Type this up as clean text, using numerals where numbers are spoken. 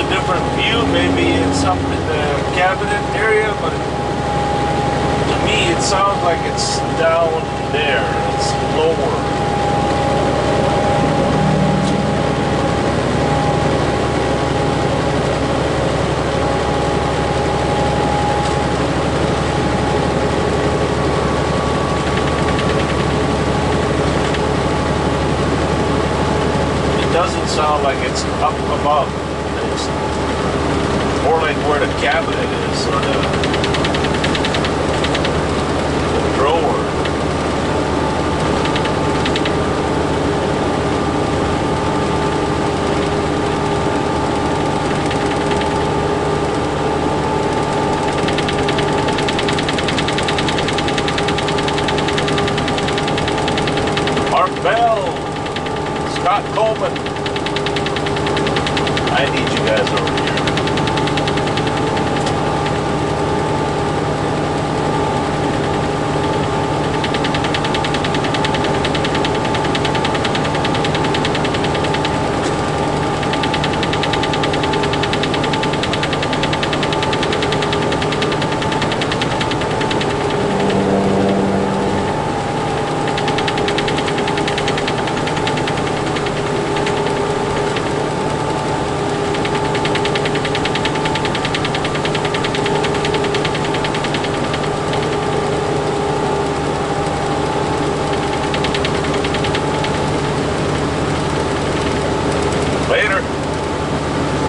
different view. Maybe it's up in the cabinet area, but to me it sounds like it's down there. It's lower. Doesn't sound like it's up above. It's more like where the cabinet is, or the